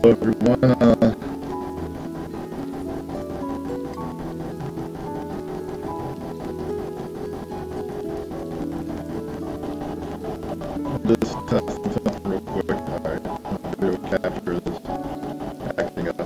everyone. Just testing something real quick. Alright, video capture is acting up.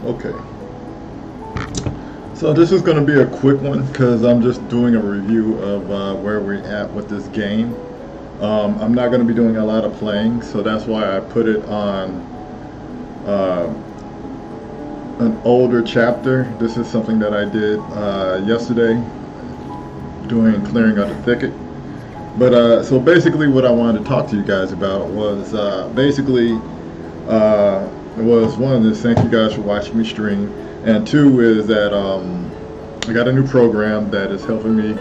Okay, so this is going to be a quick one because I'm just doing a review of where we're at with this game. I'm not going to be doing a lot of playing, so that's why I put it on an older chapter. This is something that I did yesterday, clearing out the thicket. But so basically what I wanted to talk to you guys about was it was one is thank you guys for watching me stream, and two is that I got a new program that is helping me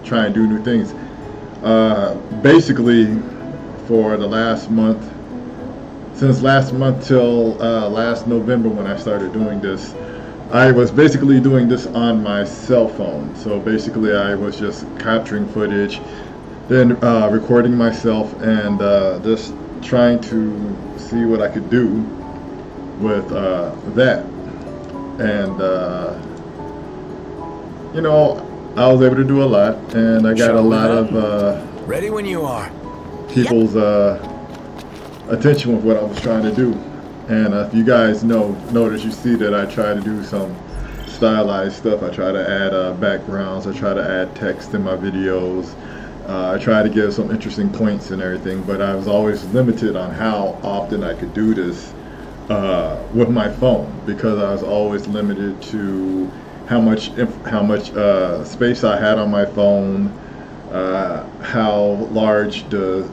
try and do new things. Basically, for the last month, since last month till last November when I started doing this, I was basically doing this on my cell phone. So basically I was just capturing footage, then recording myself, and just trying to see what I could do with that. And you know, I was able to do a lot, and I got a lot of ready when you are people's attention with what I was trying to do. And if you guys notice, you see that I try to do some stylized stuff. I try to add backgrounds, I try to add text in my videos. I try to give some interesting points and everything, but I was always limited on how often I could do this with my phone, because I was always limited to how much space I had on my phone, how large the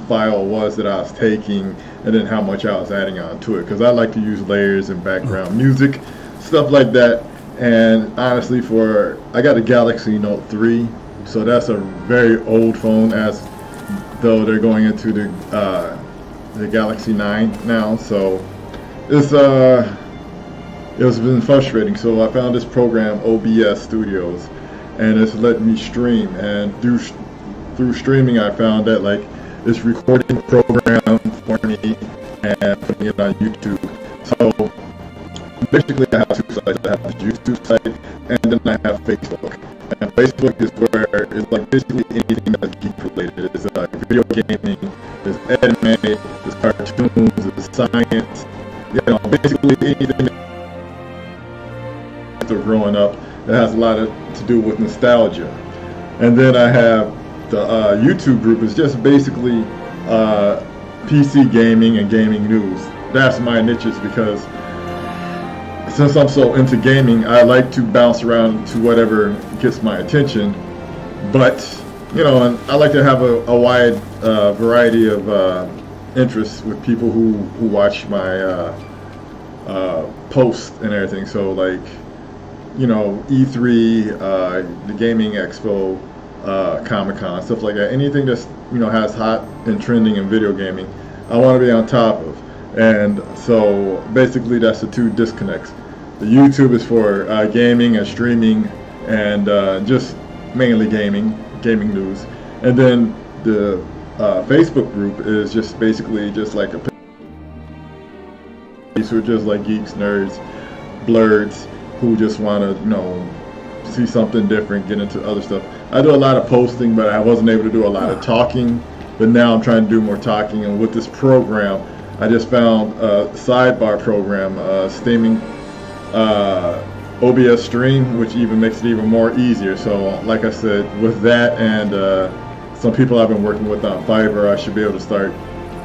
file was that I was taking, and then how much I was adding on to it, because I like to use layers and background music, stuff like that. And honestly, I got a Galaxy Note 3, so that's a very old phone, as though they're going into the Galaxy 9 now. So it's been frustrating. So I found this program, OBS Studios, and it's letting me stream. And through streaming, I found that like it's recording the program for me and putting it on YouTube. So basically, I have two sites. I have the YouTube site, and then I have Facebook. And Facebook is where it's like basically anything that's geek related. It's video gaming, there's anime, there's cartoons, there's science. You know, basically anything after growing up that has a lot to do with nostalgia. And then I have the YouTube group is just basically PC gaming and gaming news. That's my niches, because since I'm so into gaming, I like to bounce around to whatever gets my attention. But you know, and I like to have a wide variety of interests with people who watch my posts and everything. So like, you know, E3, the Gaming Expo, Comic-Con, stuff like that. Anything that's, you know, has hot and trending in video gaming, I want to be on top of. And so basically that's the two disconnects. The YouTube is for gaming and streaming, and just mainly gaming news. And then the Facebook group is just basically just like a place who are just like geeks, nerds, blurs, who just want to, you know, see something different, get into other stuff. I do a lot of posting, but I wasn't able to do a lot of talking. But now I'm trying to do more talking, and with this program, I just found a sidebar program, streaming OBS stream, which even makes it even more easier. So like I said, with that and some people I've been working with on Fiverr, I should be able to start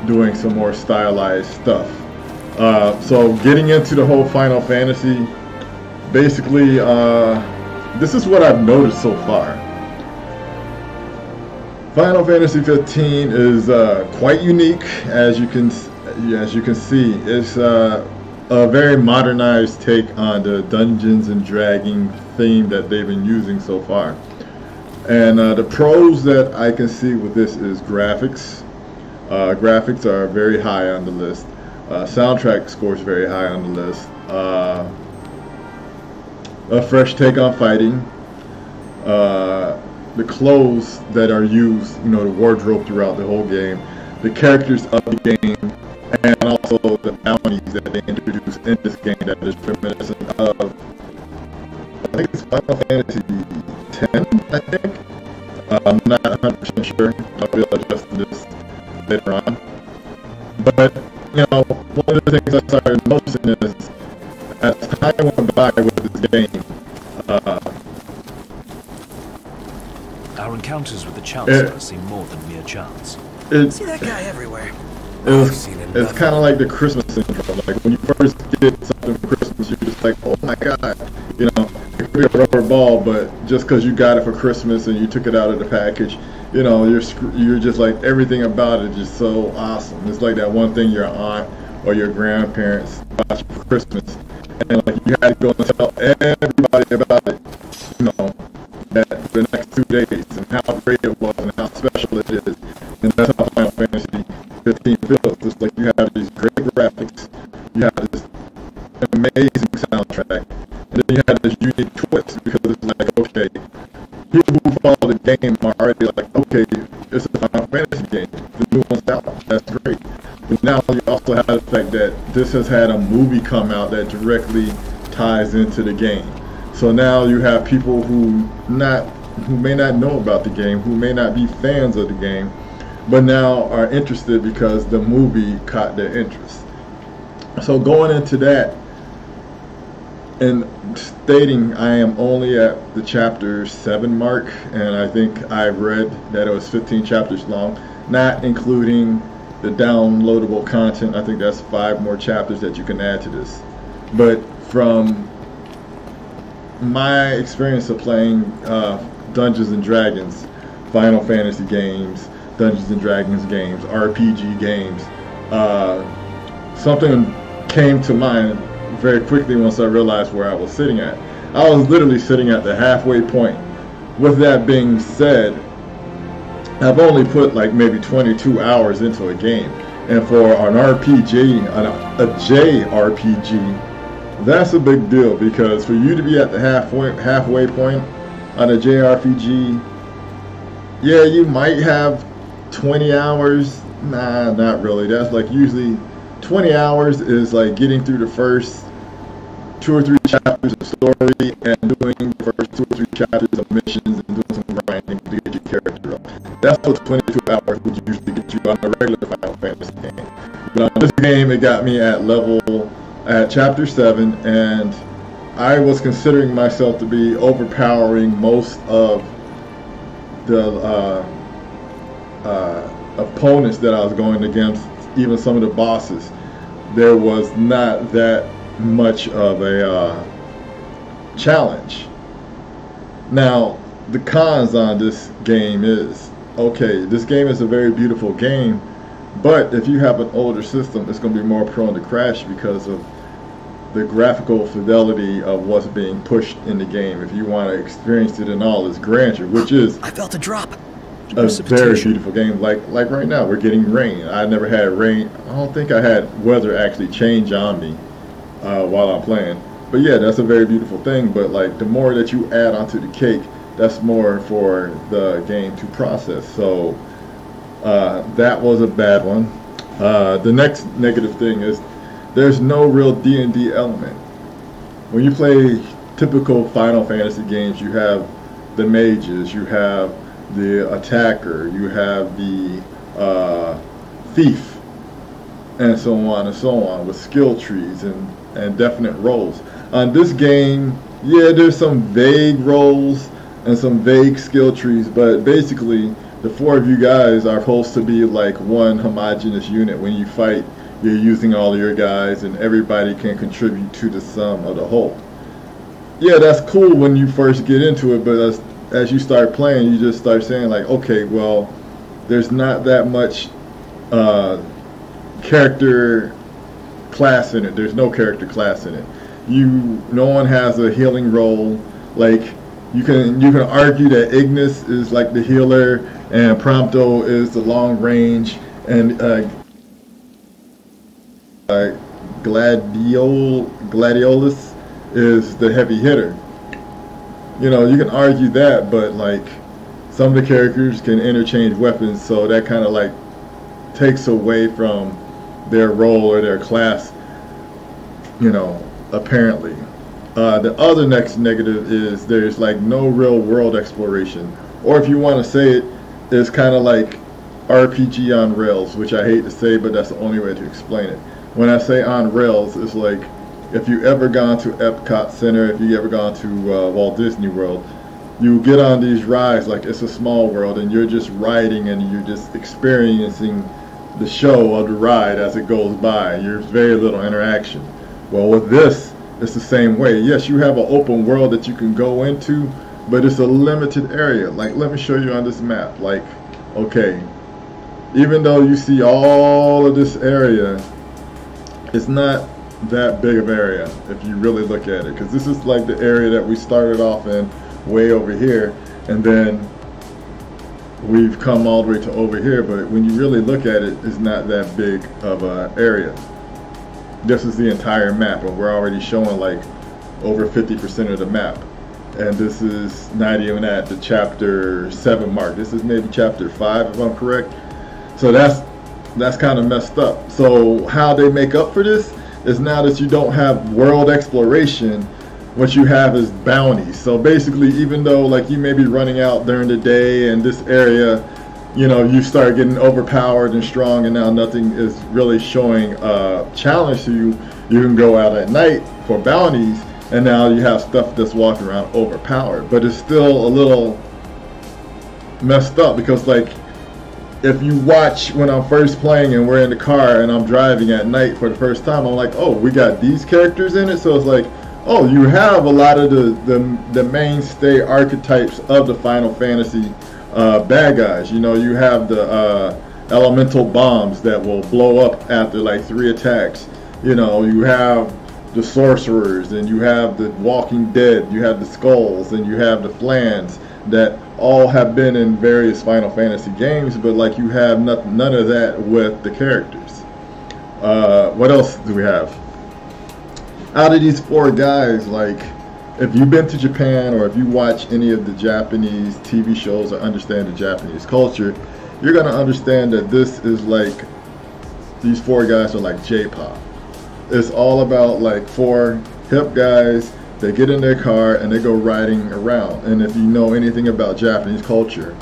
doing some more stylized stuff. So getting into the whole Final Fantasy, basically, this is what I've noticed so far. Final Fantasy 15 is quite unique, as you can see. It's a very modernized take on the Dungeons and Dragons theme that they've been using so far. And the pros that I can see with this is graphics. Graphics are very high on the list. Soundtrack scores very high on the list. A fresh take on fighting. The clothes that are used, you know, the wardrobe throughout the whole game, the characters of the game, and also the bounties that they introduced in this game that is reminiscent of, I think it's Final Fantasy X, I think. I'm not 100% sure. I'll be adjusting this later on. But, you know, one of the things I started noticing is, as time went by with this game, our encounters with the Chancellor seem more than mere chance. See that guy everywhere. It's kind of like the Christmas syndrome. Like when you first get something for Christmas, you're just like, oh my God, you know, it could be a rubber ball, but just because you got it for Christmas and you took it out of the package, you know, you're just like, everything about it is just so awesome. It's like that one thing your aunt or your grandparents bought you for Christmas, and like you had to go and tell everybody about it, you know, that the next 2 days and how great it was and how special it is. And that's how Final Fantasy 15 feels. It's like you have these great graphics, you have this amazing soundtrack, and then you have this unique twist because it's like, okay, people who follow the game are already like, okay, it's a Final Fantasy game, the new one's out, that's great. But now you also have the fact that this has had a movie come out that directly ties into the game. So now you have people who may not know about the game, who may not be fans of the game, but now are interested because the movie caught their interest. So going into that and stating I am only at the chapter 7 mark, and I think I read that it was 15 chapters long, not including the downloadable content. I think that's 5 more chapters that you can add to this. But from my experience of playing Dungeons and Dragons, Final Fantasy games, Dungeons and Dragons games, RPG games, something came to mind very quickly once I realized where I was sitting at. I was literally sitting at the halfway point. With that being said, I've only put like maybe 22 hours into a game, and for an RPG, a JRPG, that's a big deal, because for you to be at the halfway point on a JRPG, yeah, you might have 20 hours. Nah, not really. That's like usually 20 hours is like getting through the first 2 or 3 chapters of story and doing the first 2 or 3 chapters of missions and doing some grinding to get your character up. That's what 22 hours would usually get you on a regular Final Fantasy game. But on this game, it got me at chapter 7, and I was considering myself to be overpowering most of the opponents that I was going against. Even some of the bosses, there was not that much of a challenge. Now, the cons on this game is, okay, this game is a very beautiful game, but if you have an older system, it's going to be more prone to crash because of the graphical fidelity of what's being pushed in the game. If you want to experience it in all its grandeur, which is, I felt a drop. A very beautiful game. Like right now, we're getting rain. I never had rain. I don't think I had weather actually change on me while I'm playing. But yeah, that's a very beautiful thing. But like, the more that you add onto the cake, that's more for the game to process. So that was a bad one. The next negative thing is there's no real D&D element. When you play typical Final Fantasy games, you have the mages, you have the attacker, you have the thief, and so on and so on, with skill trees and definite roles. On this game, yeah, there's some vague roles and some vague skill trees, but basically the 4 of you guys are supposed to be like one homogeneous unit. When you fight, you're using all of your guys and everybody can contribute to the sum of the whole. Yeah, that's cool when you first get into it, but as you start playing, you just start saying like, okay, well, there's not that much character class in it. There's no character class in it. No one has a healing role. Like you can argue that Ignis is like the healer and Prompto is the long range and Gladiolus is the heavy hitter. You know, you can argue that, but like some of the characters can interchange weapons, so that kind of like takes away from their role or their class, you know, apparently. The other next negative is there's like no real world exploration, or if you want to say it, it's kind of like RPG on rails, which I hate to say, but that's the only way to explain it. When I say on rails, it's like if you ever gone to Epcot Center, if you ever gone to Walt Disney World, you get on these rides like it's a small world and you're just riding and you're just experiencing the show of the ride as it goes by. There's very little interaction. Well, with this, it's the same way. Yes, you have an open world that you can go into, but it's a limited area. Like, let me show you on this map. Like, okay, even though you see all of this area, it's not that big of area if you really look at it, because this is like the area that we started off in way over here, and then we've come all the way to over here, but when you really look at it, it's not that big of an area. This is the entire map, and we're already showing like over 50% of the map, and this is not even at the chapter 7 mark. This is maybe chapter 5 if I'm correct. So that's kind of messed up. So how they make up for this is now that you don't have world exploration, what you have is bounties. So basically, even though like you may be running out during the day and this area, you know, you start getting overpowered and strong, and now nothing is really showing a challenge to you, you can go out at night for bounties, and now you have stuff that's walking around overpowered. But it's still a little messed up, because like if you watch when I'm first playing and we're in the car and I'm driving at night for the first time, I'm like, oh, we got these characters in it. So it's like, oh, you have a lot of the mainstay archetypes of the Final Fantasy bad guys. You know, you have the elemental bombs that will blow up after like 3 attacks. You know, you have the sorcerers, and you have the Walking Dead, you have the skulls, and you have the flans that all have been in various Final Fantasy games, but like you have none of that with the characters. What else do we have? Out of these 4 guys, like if you've been to Japan or if you watch any of the Japanese TV shows or understand the Japanese culture, you're gonna understand that this is like, these 4 guys are like J-pop. It's all about like 4 hip guys. They get in their car and they go riding around. And if you know anything about Japanese culture,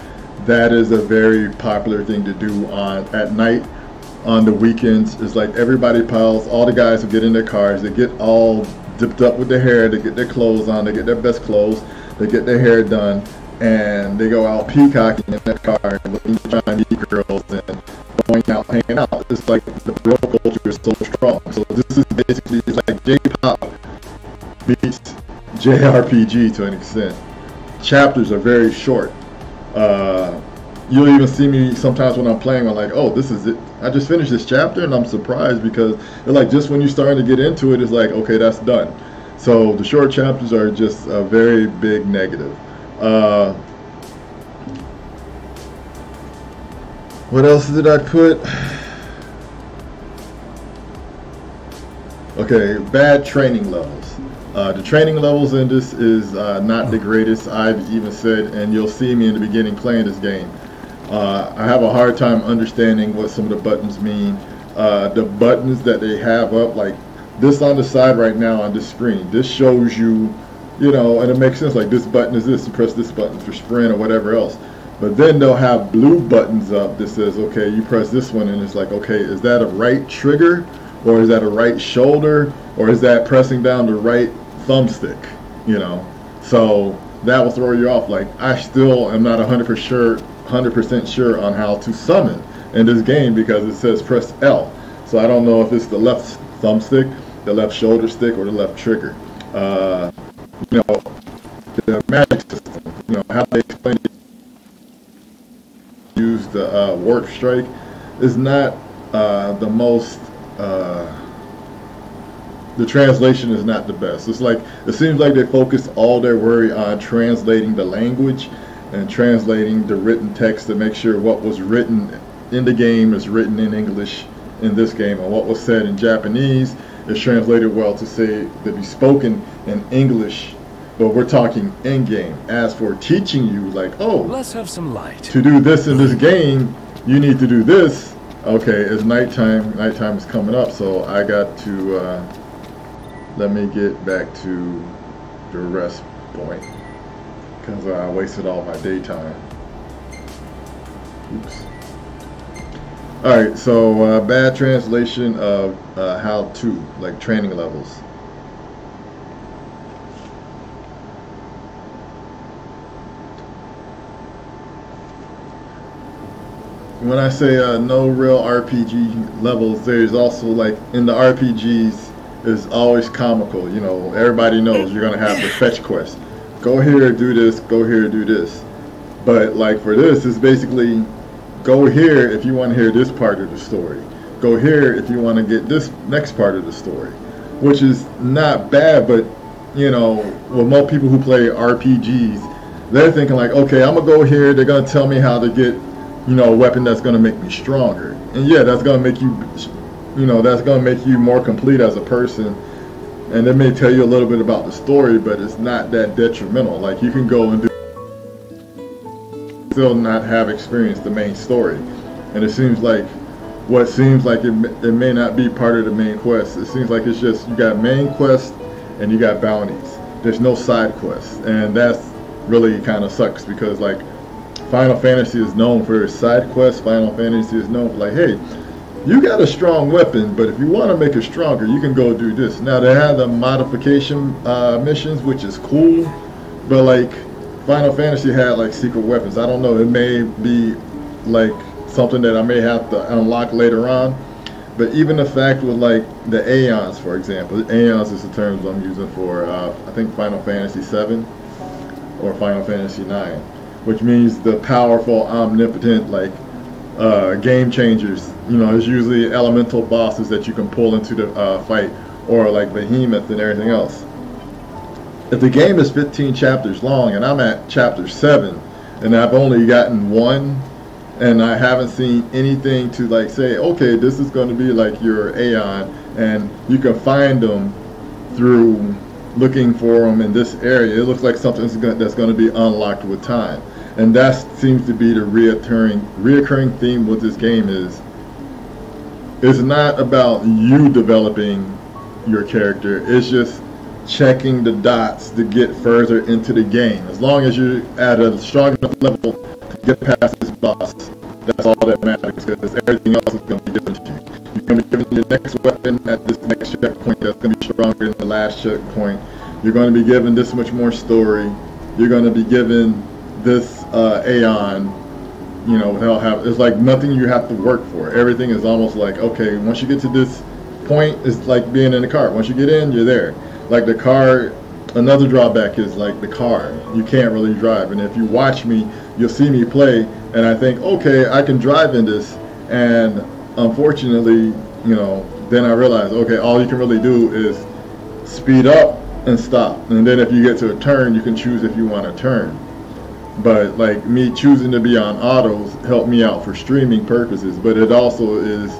that is a very popular thing to do at night, on the weekends. It's like everybody piles, all the guys who get in their cars, they get all dipped up with their hair, they get their clothes on, they get their best clothes, they get their hair done, and they go out peacocking in their car and looking to try and meet girls and going out, hanging out. It's like the bro culture is so strong. So this is basically like J-pop meets JRPG to an extent. Chapters are very short. You'll even see me sometimes when I'm playing, I'm like, oh, this is it. I just finished this chapter, and I'm surprised because it's like just when you're starting to get into it, it's like, okay, that's done. So the short chapters are just a very big negative. What else did I put? Okay, bad training levels. The training levels in this is not the greatest, I've even said, and you'll see me in the beginning playing this game. I have a hard time understanding what some of the buttons mean. The buttons that they have up, like this on the side right now on this screen, this shows you, you know, and it makes sense, like this button is this, you press this button for sprint or whatever else. But then they'll have blue buttons up that says, okay, you press this one, and it's like, okay, is that a right trigger, or is that a right shoulder, or is that pressing down the right thumbstick, you know? So that will throw you off. Like, I still am not 100% sure on how to summon in this game, because it says press L. So I don't know if it's the left thumbstick, the left shoulder stick, or the left trigger. You know, the magic system, you know, how they explain it, use the warp strike is not the most, the translation is not the best. It's like, it seems like they focus all their worry on translating the language and translating the written text to make sure what was written in the game is written in English in this game, and what was said in Japanese is translated well to say to be spoken in English, but we're talking in game. As for teaching you, like, oh, Let's have some light. to do this in this game, you need to do this. Okay, it's nighttime. Nighttime is coming up, so I got to let me get back to the rest point because I wasted all my daytime. Oops. Alright, so bad translation of how to, like training levels. When I say no real RPG levels, there's also, like, in the RPGs is always comical. You know, everybody knows you're gonna have the fetch quest. Go here, do this. Go here, do this. But like for this, it's basically go here if you want to hear this part of the story. Go here if you want to get this next part of the story, which is not bad. But you know, well, most people who play RPGs, they're thinking like, okay, I'm gonna go here. They're gonna tell me how to get, you know, a weapon that's gonna make me stronger. And yeah, that's gonna make you, you know, that's going to make you more complete as a person, and it may tell you a little bit about the story, but it's not that detrimental. Like, you can go and do still not have experienced the main story, and it seems like what seems like it may not be part of the main quest. It seems like it's just you got main quest and you got bounties. There's no side quests, and that's really kind of sucks because like Final Fantasy is known for its side quests. Final Fantasy is known for like, hey, you got a strong weapon, but if you want to make it stronger, you can go do this. Now, they have the modification missions, which is cool, but like Final Fantasy had like secret weapons. I don't know, it may be like something that I may have to unlock later on, but even the fact with like the Aeons, for example, Aeons is the terms I'm using for, I think Final Fantasy 7 or Final Fantasy 9, which means the powerful, omnipotent, like, game changers. You know, there's usually elemental bosses that you can pull into the fight, or like behemoth and everything else. If the game is 15 chapters long and I'm at chapter 7 and I've only gotten one and I haven't seen anything to like say, okay, this is going to be like your Aeon, and you can find them through looking for them in this area, it looks like something that's going to be unlocked with time. And that seems to be the reoccurring theme with this game is it's not about you developing your character, it's just checking the dots to get further into the game. As long as you're at a strong enough level to get past this boss, that's all that matters, because everything else is going to be given to you. You're going to be given your next weapon at this next checkpoint that's going to be stronger than the last checkpoint. You're going to be given this much more story. You're going to be given this Aeon, you know, it's like nothing you have to work for. Everything is almost like, okay, once you get to this point, it's like being in a car. Once you get in, you're there. Like the car, another drawback is like the car. You can't really drive. And if you watch me, you'll see me play, and I think, okay, I can drive in this. And unfortunately, you know, then I realize, okay, all you can really do is speed up and stop. And then if you get to a turn, you can choose if you want to turn. But like me choosing to be on autos helped me out for streaming purposes, but it also is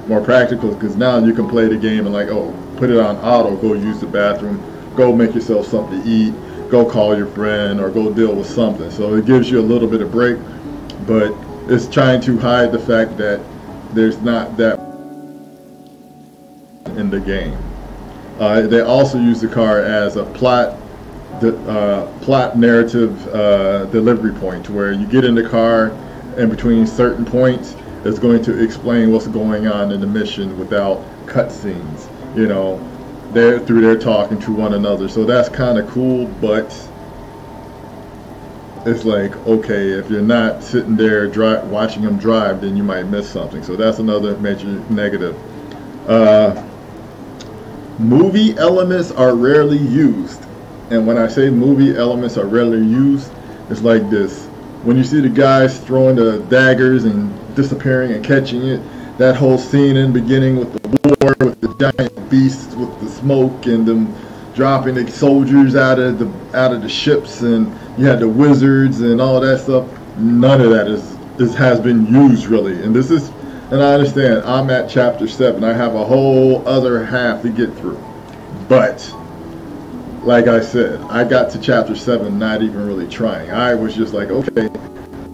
more practical because now you can play the game and like, oh, put it on auto, go use the bathroom, go make yourself something to eat, go call your friend, or go deal with something. So it gives you a little bit of break, but it's trying to hide the fact that there's not that in the game. They also use the car as a plot narrative delivery point, where you get in the car and between certain points it's going to explain what's going on in the mission without cutscenes, you know, they're through there talking to one another. So that's kind of cool, but it's like, okay, if you're not sitting there watching them drive, then you might miss something. So that's another major negative. Uh, movie elements are rarely used. And when I say movie elements are rarely used, it's like this. When you see the guys throwing the daggers and disappearing and catching it, that whole scene in the beginning with the war, with the giant beasts, with the smoke and them dropping the soldiers out of the ships, and you had the wizards and all that stuff. None of that has been used really. And this is, and I understand I'm at chapter 7. I have a whole other half to get through. But like I said, I got to chapter 7 not even really trying. I was just like, okay,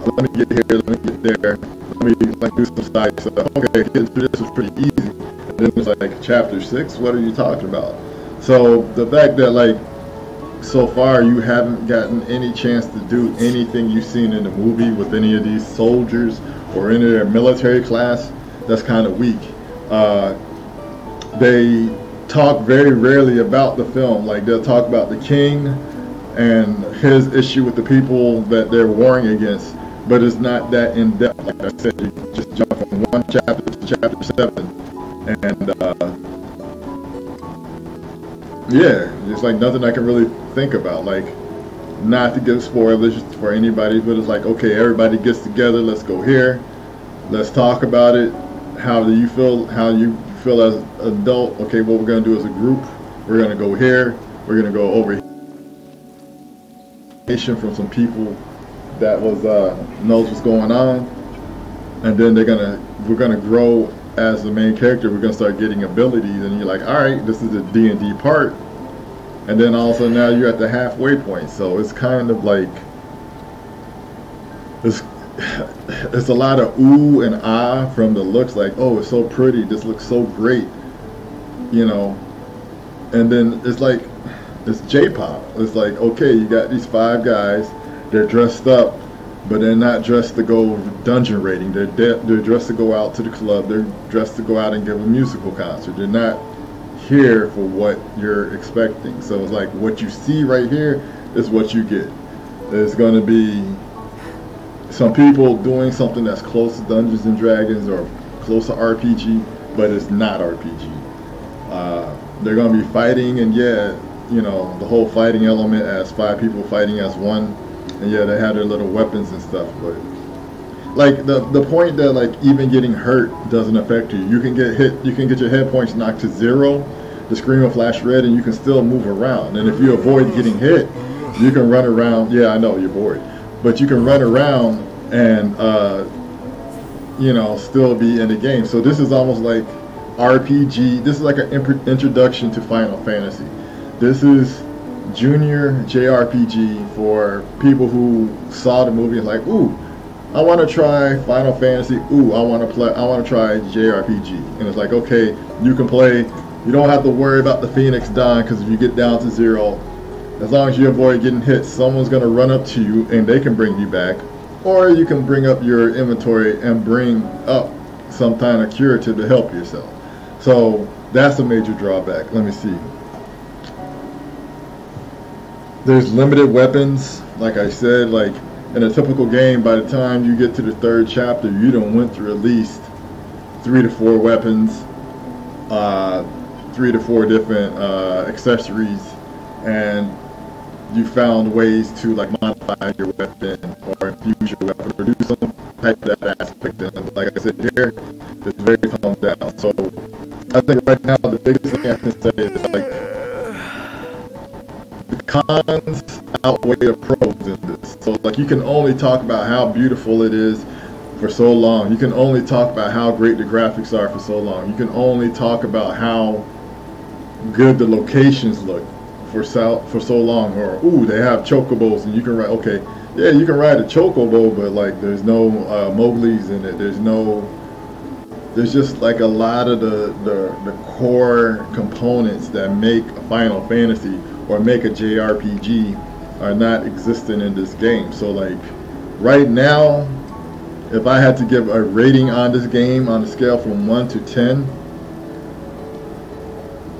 let me get here, let me get there, let me like do some side stuff. Okay, getting through this was pretty easy. And then it was like chapter 6. What are you talking about? So the fact that like so far you haven't gotten any chance to do anything you've seen in the movie with any of these soldiers or any of their military class, that's kind of weak. They talk very rarely about the film. Like they'll talk about the king and his issue with the people that they're warring against, but it's not that in depth. Like I said, you just jump from one chapter to chapter 7, and yeah, it's like nothing I can really think about. Like, not to give spoilers for anybody, but it's like, okay, everybody gets together, let's go here, let's talk about it. How do you feel? How you feel as an adult? Okay, what we're gonna do as a group? We're gonna go here. We're gonna go over here from some people that knows what's going on, and then we're gonna grow as the main character. We're gonna start getting abilities, and you're like, all right, this is the D&D part, and then also now you're at the halfway point. So it's kind of like it's a lot of ooh and ah from the looks, like, oh, it's so pretty, this looks so great, you know. And then it's like, it's J-pop. It's like, okay, you got these 5 guys, they're dressed up, but they're not dressed to go dungeon raiding. They're dressed to go out to the club. They're dressed to go out and give a musical concert. They're not here for what you're expecting. So it's like, what you see right here is what you get. There's going to be some people doing something that's close to Dungeons and Dragons or close to RPG, but it's not RPG. They're going to be fighting, and yeah, you know, the whole fighting element as 5 people fighting as one. And yeah, they have their little weapons and stuff, but like the point that like even getting hurt doesn't affect you. You can get hit, you can get your head points knocked to 0, the screen will flash red, and you can still move around. And if you avoid getting hit, you can run around. Yeah, I know you're bored, but you can run around and you know, still be in the game. So this is almost like RPG. This is like an introduction to Final Fantasy. This is junior JRPG for people who saw the movie and like, ooh, I want to try Final Fantasy. Ooh, I want to try JRPG. And it's like, okay, you can play. You don't have to worry about the Phoenix Dawn, because if you get down to 0, as long as you avoid getting hit, someone's going to run up to you and they can bring you back. Or you can bring up your inventory and bring up some kind of curative to help yourself. So that's a major drawback. Let me see. There's limited weapons. Like I said, like in a typical game, by the time you get to the 3rd chapter, you done went through at least 3 to 4 weapons, 3 to 4 different accessories, and you found ways to like modify your weapon or infuse your weapon or do some type of that aspect. And like I said, here it's very toned down. So I think right now the biggest thing I can say is like, the cons outweigh the pros in this. So like, you can only talk about how beautiful it is for so long. You can only talk about how great the graphics are for so long. You can only talk about how good the locations look for so long. Or ooh, they have chocobos and you can ride. Okay, yeah, you can ride a chocobo, but like there's no Mowgli's in it. There's just like a lot of the core components that make a Final Fantasy or make a JRPG are not existent in this game. So like right now, if I had to give a rating on this game on a scale from 1 to 10,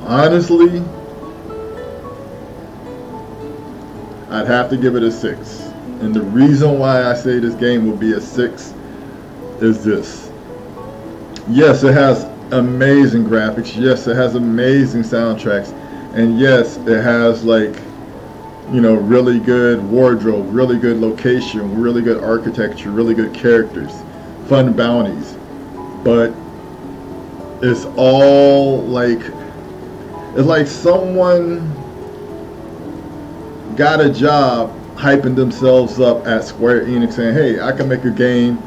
honestly, I'd have to give it a 6. And the reason why I say this game will be a 6 is this. Yes, it has amazing graphics. Yes, it has amazing soundtracks, and yes, it has like, you know, really good wardrobe, really good location, really good architecture, really good characters, fun bounties. But it's all like, it's like someone got a job hyping themselves up at Square Enix saying, hey, I can make a game,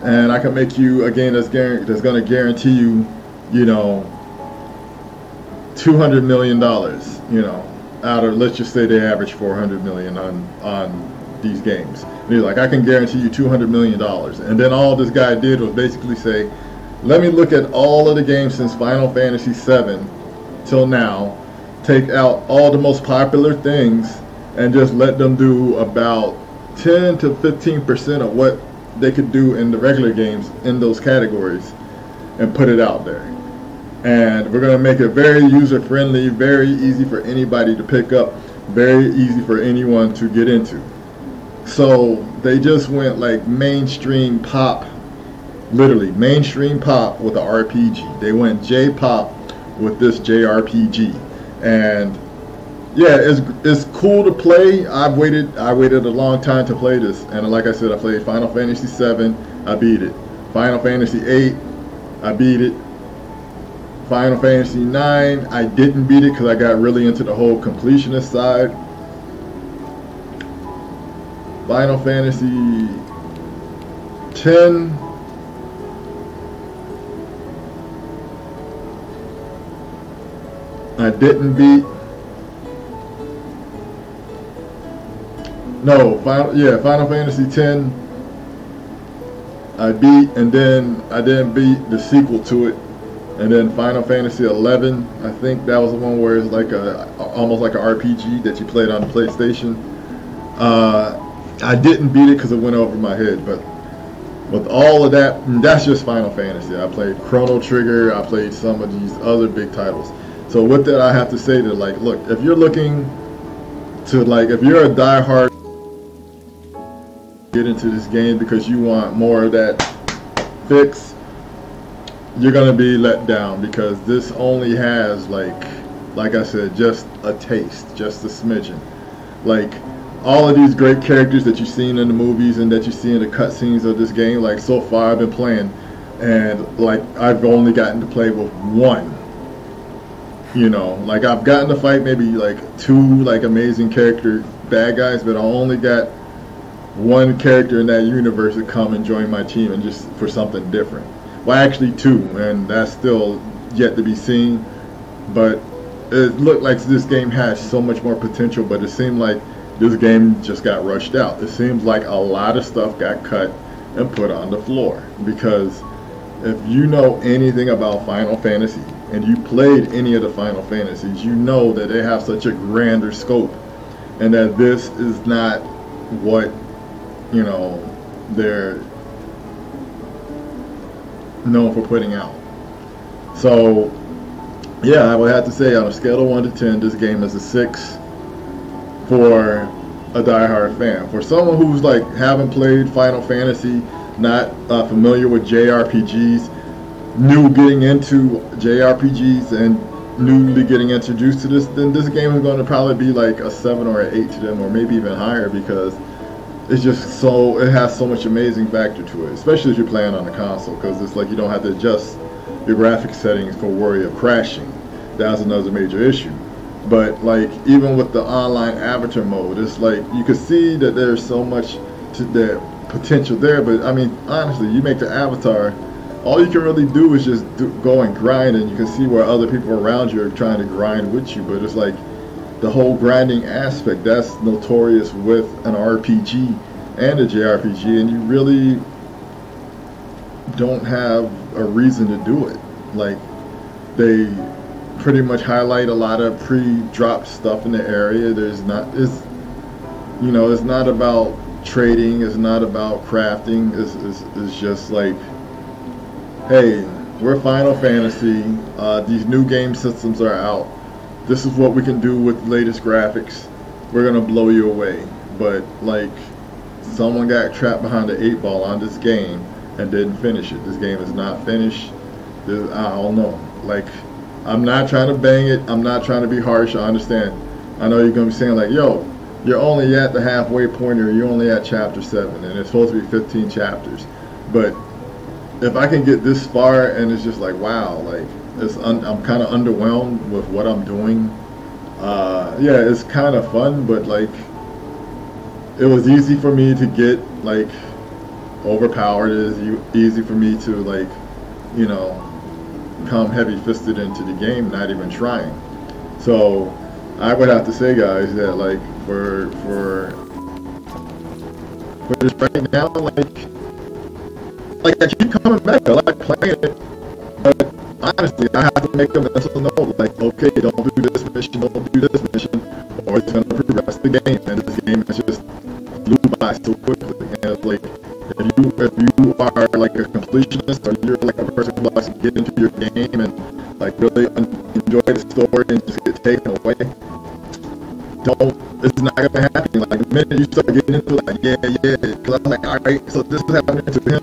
and I can make you a game that's going to guarantee you, you know, $200 million, you know, out of, let's just say they average 400 million on these games. And he's like, I can guarantee you $200 million. And then all this guy did was basically say, let me look at all of the games since Final Fantasy VII till now, take out all the most popular things, and just let them do about 10 to 15% of what they could do in the regular games in those categories, and put it out there. And we're going to make it very user-friendly, very easy for anybody to pick up, very easy for anyone to get into. So they just went like mainstream pop, literally mainstream pop with the RPG. They went J-pop with this JRPG. And yeah, it's cool to play. I waited a long time to play this, and like I said, I played Final Fantasy VII, I beat it. Final Fantasy VIII, I beat it. Final Fantasy IX, I didn't beat it because I got really into the whole completionist side. Final Fantasy X, I didn't beat. No, Final Fantasy X I beat, and then I didn't beat the sequel to it. And then Final Fantasy 11, I think that was the one where it's like almost like an RPG that you played on the PlayStation. I didn't beat it because it went over my head, but with all of that, that's just Final Fantasy. I played Chrono Trigger, I played some of these other big titles. So with that, I have to say that, like, look, if you're looking to, like, if you're a diehard get into this game because you want more of that fix, you're gonna be let down, because this only has like I said, just a taste, just a smidgen. Like all of these great characters that you've seen in the movies and that you see in the cutscenes of this game, like so far I've been playing, and like I've only gotten to play with one. You know, like I've gotten to fight maybe like 2 like amazing character bad guys, but I only got one character in that universe to come and join my team, and just for something different. Well, actually 2, and that's still yet to be seen. But it looked like this game has so much more potential, but it seemed like this game just got rushed out. It seems like a lot of stuff got cut and put on the floor, because if you know anything about Final Fantasy and you played any of the Final Fantasies, you know that they have such a grander scope, and that this is not what, you know, they're known for putting out. So yeah, I would have to say on a scale of 1 to 10, this game is a 6 for a diehard fan. For someone who's like haven't played Final Fantasy, not familiar with JRPGs, new getting into JRPGs and newly getting introduced to this, then this game is going to probably be like a 7 or an 8 to them, or maybe even higher, because it's just so, it has so much amazing factor to it, especially if you're playing on the console, because it's like you don't have to adjust your graphic settings for worry of crashing. That's another major issue. But like even with the online avatar mode, it's like you can see that there's so much to the potential there. But I mean, honestly, you make the avatar, all you can really do is just go and grind, and you can see where other people around you are trying to grind with you. But it's like the whole grinding aspect that's notorious with an RPG and a JRPG, and you really don't have a reason to do it. Like they pretty much highlight a lot of pre-drop stuff in the area. There's not, it's, you know, it's not about trading, it's not about crafting, it's just like, hey, we're Final Fantasy, these new game systems are out, this is what we can do with the latest graphics, we're gonna blow you away. But like, someone got trapped behind the 8 ball on this game and didn't finish it. This game is not finished. I don't know. Like, I'm not trying to bang it. I'm not trying to be harsh. I understand. I know you're gonna be saying like, yo, you're only at the halfway point, or you're only at chapter 7, and it's supposed to be 15 chapters. But if I can get this far, and it's just like, wow, like I'm kind of underwhelmed with what I'm doing. Yeah, it's kind of fun, but like, it was easy for me to get like overpowered. It is easy for me to like, you know, come heavy-fisted into the game, not even trying. So I would have to say, guys, that like for this right now, like I keep coming back. I like playing it, but honestly, I have to make a mental note, like, okay, don't do this mission, don't do this mission, or it's gonna progress the game, and this game has just flew by so quickly. And it's like, if you are like a completionist, or you're like a person who likes to get into your game and like really enjoy the story and just get taken away, it's not gonna happen. Like, the minute you start getting into it, like, yeah, because I'm like, alright, so this is happening to him.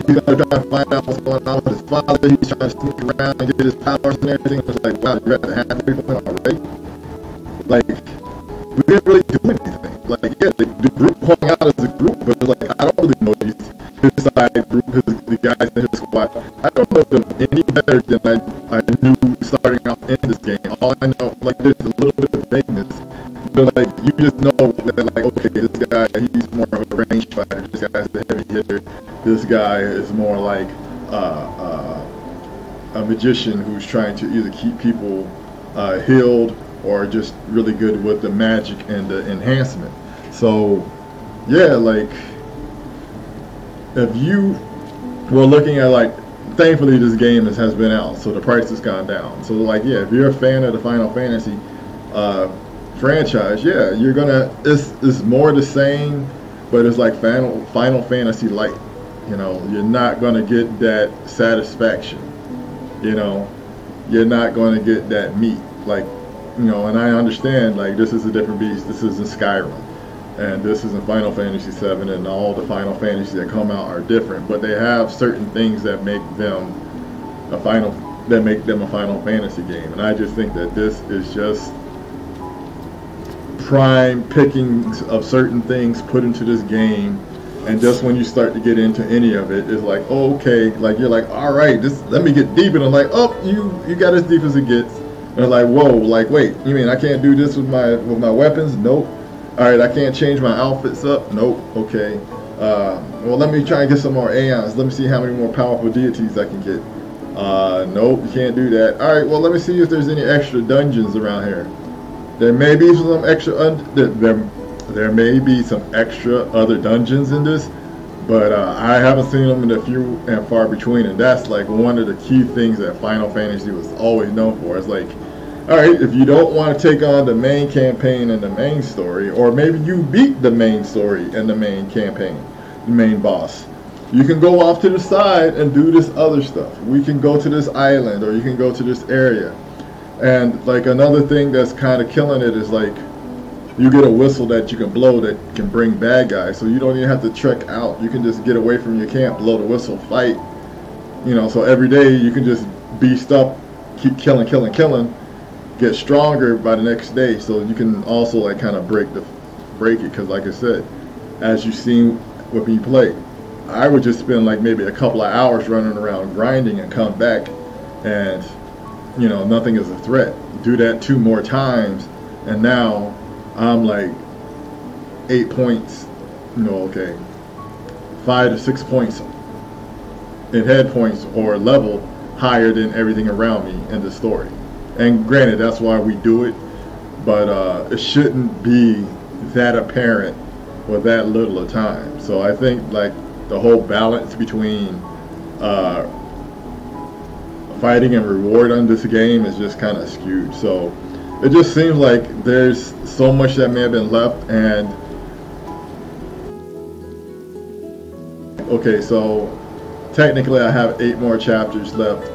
He's gonna try to find out what's going on with his father. He's trying to sneak around and get his powers and everything. It's like, wow, you're at the halfway point already. Like, we didn't really do anything. Like, yeah, the group hung out as a group, but it's like, I don't really know his side group, the guys in his squad. I don't know them any better than I knew starting off in this game. All I know, like, there's a little bit of vagueness, but like, you just know that, like, okay, this guy, he's more of a range fighter. This guy's the heavy hitter. This guy is more like a magician who's trying to either keep people healed, or just really good with the magic and the enhancement. So yeah, like, if you were looking at, like, thankfully this game has been out, so the price has gone down. So like, yeah, if you're a fan of the Final Fantasy franchise, yeah, you're gonna, it's more the same, but it's like Final Fantasy Light. You know, you're not gonna get that satisfaction. You know, you're not gonna get that meat. Like, you know, and I understand, like, this is a different beast. This isn't Skyrim, and this isn't Final Fantasy 7, and all the Final Fantasies that come out are different, but they have certain things that make them a Final Fantasy game. And I just think that this is just prime pickings of certain things put into this game. And just when you start to get into any of it, it's like, oh, okay, like, you're like, all right, let me get deep. And I'm like, oh, you got as deep as it gets. And I'm like, whoa, like, wait, you mean I can't do this with my weapons? Nope. All right, I can't change my outfits up? Nope. Okay. Well, let me try and get some more Aeons. Let me see how many more powerful deities I can get. Nope, you can't do that. All right, well, let me see if there's any extra dungeons around here. There may be some extra there may be some extra other dungeons in this, but I haven't seen them in the few and far between, and that's like one of the key things that Final Fantasy was always known for. It's like, all right, if you don't want to take on the main campaign and the main story, or maybe you beat the main story and the main campaign, the main boss, you can go off to the side and do this other stuff. We can go to this island, or you can go to this area. And like, another thing that's kind of killing it is like, you get a whistle that you can blow that can bring bad guys, so you don't even have to trek out. You can just get away from your camp, blow the whistle, fight. You know, so every day you can just beast up, keep killing, get stronger by the next day. So you can also like kind of break it, because like I said, as you've seen with me play, I would just spend like maybe a couple of hours running around grinding and come back, and you know, nothing is a threat. Do that 2 more times, and now I'm like 8 points, you know, okay, 5 to 6 points in head points or level higher than everything around me in the story. And granted, that's why we do it, but it shouldn't be that apparent with that little of time. So I think like the whole balance between fighting and reward on this game is just kind of skewed. So it just seems like there's so much that may have been left. And okay, so technically I have 8 more chapters left.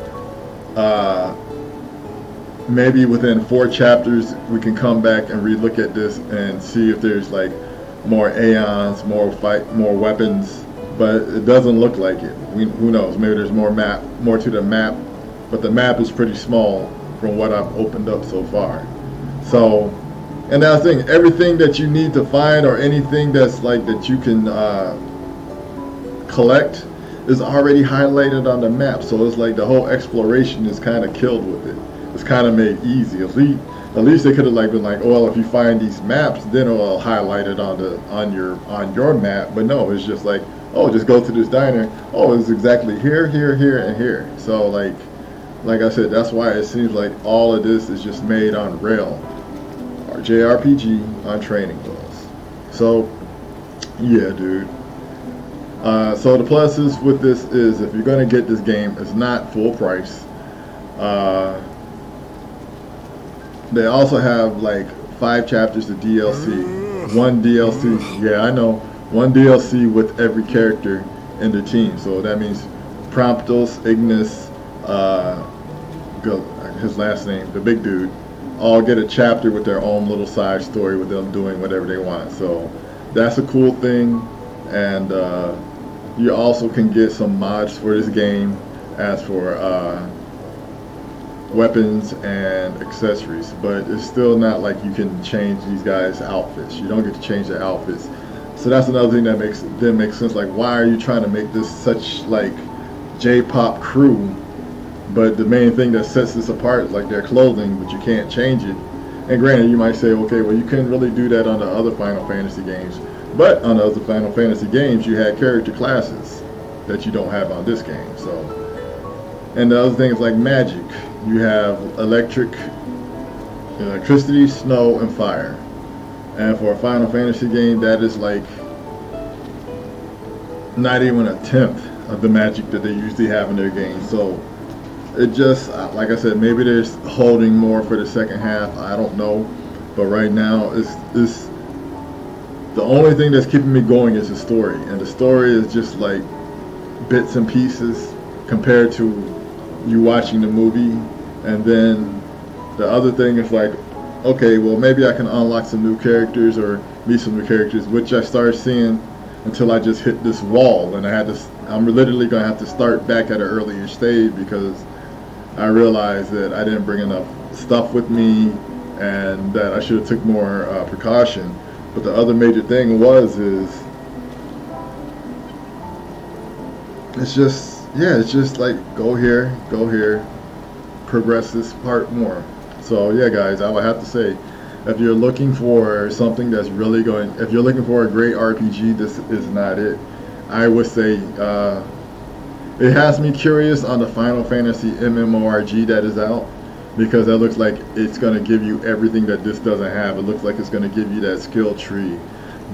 Maybe within 4 chapters we can come back and relook at this and see if there's like more Aeons, more weapons, but it doesn't look like it. Who knows? Maybe there's more to the map but the map is pretty small from what I've opened up so far. So, and that's the thing, everything that you need to find or anything that's like that you can collect is already highlighted on the map. So it's like the whole exploration is kind of killed with it. It's kind of made easy. At least they could have like been like, oh, well, if you find these maps, then it'll highlight it on your map. But no, it's just like, oh, just go to this diner. Oh, it's exactly here, here, here, and here. So like I said, that's why it seems like all of this is just made on rail or JRPG on training wheels. So yeah, dude. So the pluses with this is if you're gonna get this game, it's not full price. They also have like 5 chapters of DLC. One DLC, yeah, I know. One DLC with every character in the team. So that means Promptos, Ignis, his last name, the big dude, all get a chapter with their own little side story with them doing whatever they want. So that's a cool thing. And you also can get some mods for this game as for weapons and accessories, but it's still not like you can change these guys' outfits. You don't get to change their outfits. So that's another thing that makes sense. Like, why are you trying to make this such like J-pop crew, but the main thing that sets this apart is like their clothing, but you can't change it. And granted, you might say, okay, well, you couldn't really do that on the other Final Fantasy games, but on the other Final Fantasy games you had character classes that you don't have on this game. So, and the other thing is like magic. You have electricity, snow, and fire. And for a Final Fantasy game, that is like not even a tenth of the magic that they usually have in their games. So it just, like I said, maybe they're holding more for the second half. I don't know. But right now, it's the only thing that's keeping me going is the story. And the story is just like bits and pieces compared to you watching the movie. And then the other thing is like, okay, well, maybe I can unlock some new characters or meet some new characters, which I started seeing until I just hit this wall, and I'm literally gonna have to start back at an earlier stage because I realized that I didn't bring enough stuff with me and that I should have took more precaution. But the other major thing it's just like go here, progress this part more. So yeah, guys, I would have to say, if you're looking for something that's really if you're looking for a great RPG, this is not it. I would say it has me curious on the Final Fantasy MMORG that is out, because that looks like it's going to give you everything that this doesn't have. It looks like it's going to give you that skill tree,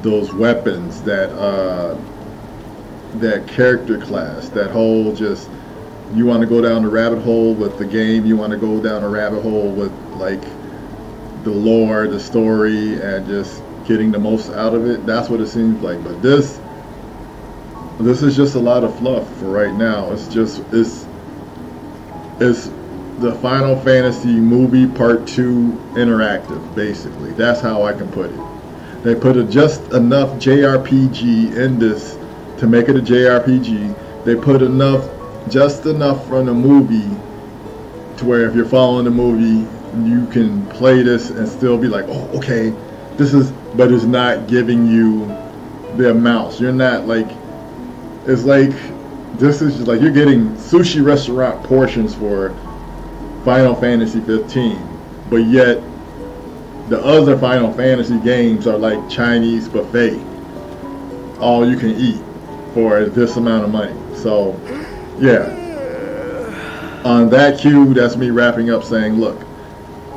those weapons, that character class, that whole just, you want to go down the rabbit hole with the game, you want to go down a rabbit hole with like the lore, the story, and just getting the most out of it. That's what it seems like. But this is just a lot of fluff for right now. It's the Final Fantasy movie Part 2 interactive, basically. That's how I can put it. They put just enough JRPG in this to make it a JRPG. They put just enough from the movie to where if you're following the movie, you can play this and still be like, oh, okay, but it's not giving you the amounts. You're not like, it's like, this is just like you're getting sushi restaurant portions for Final Fantasy 15, but yet the other Final Fantasy games are like Chinese buffet, all you can eat for this amount of money. So yeah, on that cue, that's me wrapping up saying, look,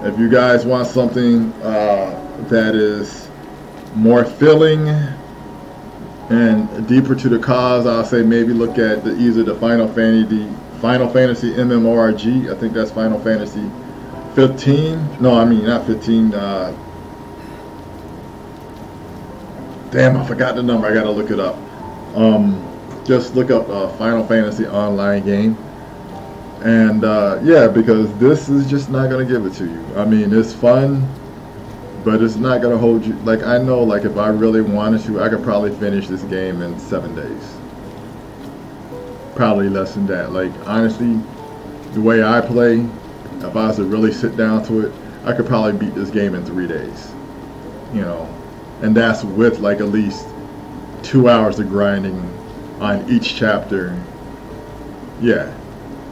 if you guys want something that is more filling and deeper to the cause, I'll say maybe look at either the Final Fantasy MMORG. I think that's Final Fantasy 15. No, I mean not 15. Damn, I forgot the number. I gotta look it up. Just look up Final Fantasy online game. And yeah, because this is just not gonna give it to you. I mean, it's fun, but it's not gonna hold you. Like, I know, like, if I really wanted to, I could probably finish this game in 7 days. Probably less than that. Like, honestly, the way I play, if I was to really sit down to it, I could probably beat this game in 3 days. You know, and that's with like at least 2 hours of grinding on each chapter. Yeah,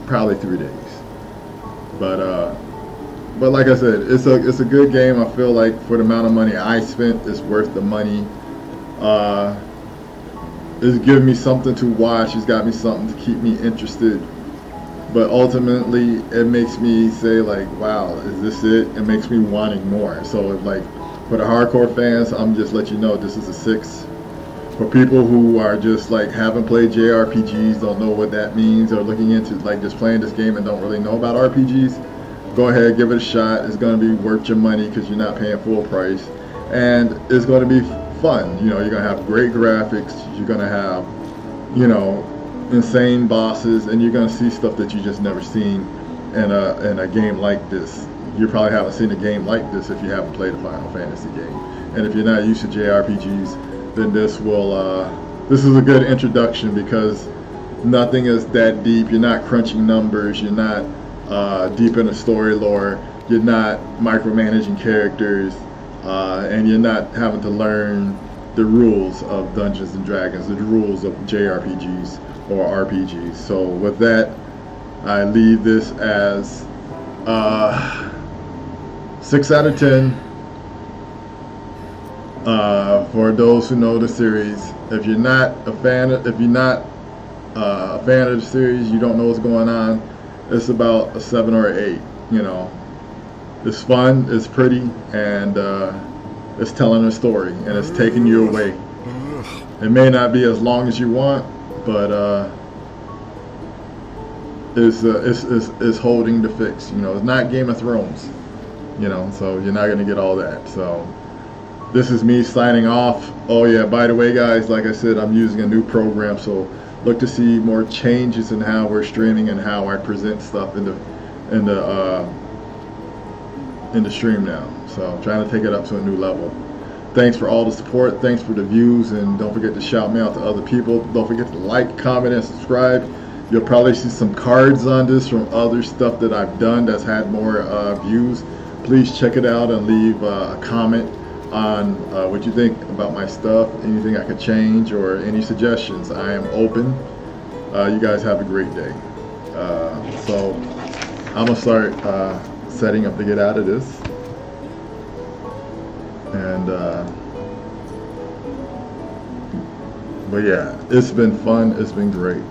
probably 3 days. But like I said, it's a good game. I feel like for the amount of money I spent, it's worth the money. It's giving me something to watch. It's got me something to keep me interested. But ultimately, it makes me say like, wow, is this it? It makes me wanting more. So if like for the hardcore fans, I'm just let you know this is a 6. For people who are just like haven't played JRPGs, don't know what that means, or looking into like just playing this game and don't really know about RPGs, go ahead, give it a shot. It's going to be worth your money because you're not paying full price, and it's going to be fun. You know, you're going to have great graphics. You're going to have, you know, insane bosses, and you're going to see stuff that you just never seen in a game like this. You probably haven't seen a game like this if you haven't played a Final Fantasy game, and if you're not used to JRPGs, then this is a good introduction because nothing is that deep. You're not crunching numbers. You're not deep in the story lore. You're not micromanaging characters, and you're not having to learn the rules of Dungeons and Dragons, the rules of JRPGs or RPGs. So with that, I leave this as 6 out of 10. For those who know the series, if you're not a fan of the series, you don't know what's going on, it's about a 7 or an 8. You know, it's fun, it's pretty, and it's telling a story, and it's taking you away. It may not be as long as you want, but it's holding the fix. You know, it's not Game of Thrones. You know, so you're not gonna get all that. So this is me signing off. Oh yeah, by the way, guys, like I said, I'm using a new program, so look to see more changes in how we're streaming and how I present stuff in the stream now. So I'm trying to take it up to a new level. Thanks for all the support. Thanks for the views, and don't forget to shout me out to other people. Don't forget to like, comment, and subscribe. You'll probably see some cards on this from other stuff that I've done that's had more views. Please check it out and leave a comment on what you think about my stuff, anything I could change, or any suggestions. I am open. You guys have a great day. So I'm gonna start setting up to get out of this, and but yeah, it's been fun. It's been great.